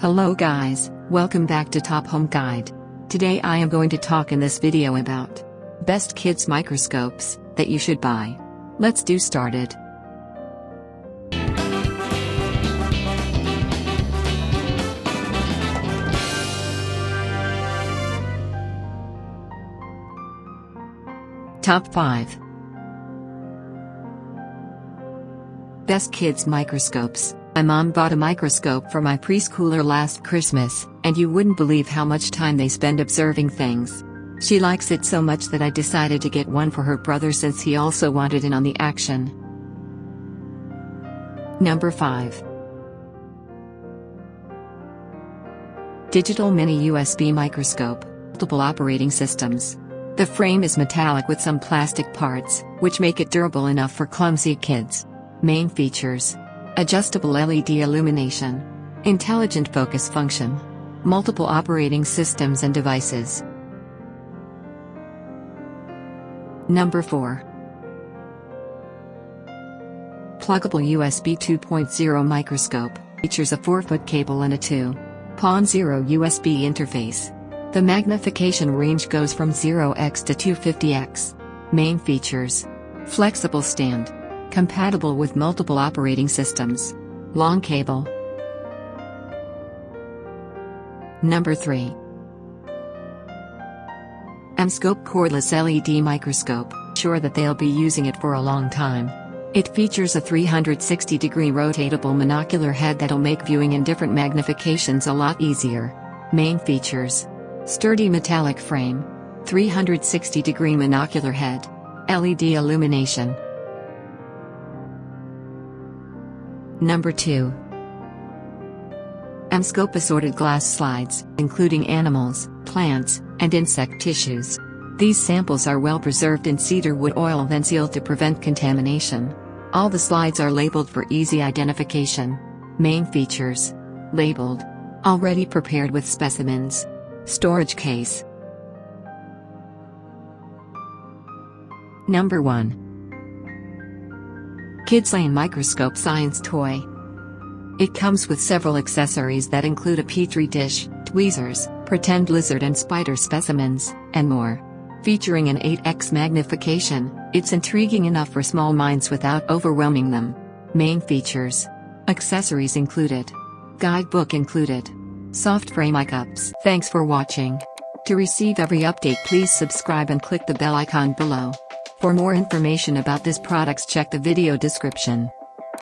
Hello guys, welcome back to Top Home Guide. Today I am going to talk in this video about best kids microscopes that you should buy. Let's do started. Top 5 Best Kids Microscopes. My mom bought a microscope for my preschooler last Christmas, and you wouldn't believe how much time they spend observing things. She likes it so much that I decided to get one for her brother since he also wanted in on the action. Number 5 Digital Mini USB Microscope, multiple operating systems. The frame is metallic with some plastic parts, which make it durable enough for clumsy kids. Main features: adjustable LED illumination, intelligent focus function, multiple operating systems and devices. Number 4 Pluggable USB 2.0 Microscope, features a 4-foot cable and a 2.0 USB interface. The magnification range goes from 0x to 250x. Main features: flexible stand, compatible with multiple operating systems, long cable. Number 3 Microscope Cordless LED Microscope, sure that they'll be using it for a long time. It features a 360-degree rotatable monocular head that'll make viewing in different magnifications a lot easier. Main features: sturdy metallic frame, 360-degree monocular head, LED illumination. Number 2 Microscope Assorted Glass Slides, including animals, plants, and insect tissues. These samples are well preserved in cedar wood oil then sealed to prevent contamination. All the slides are labeled for easy identification. Main features: labeled, already prepared with specimens, storage case. Number 1 Kids Lane Microscope Science Toy. It comes with several accessories that include a petri dish, tweezers, pretend lizard and spider specimens, and more. Featuring an 8x magnification, it's intriguing enough for small minds without overwhelming them. Main features: accessories included, guidebook included, soft frame eye-cups. Thanks for watching. To receive every update, please subscribe and click the bell icon below. For more information about this products, check the video description.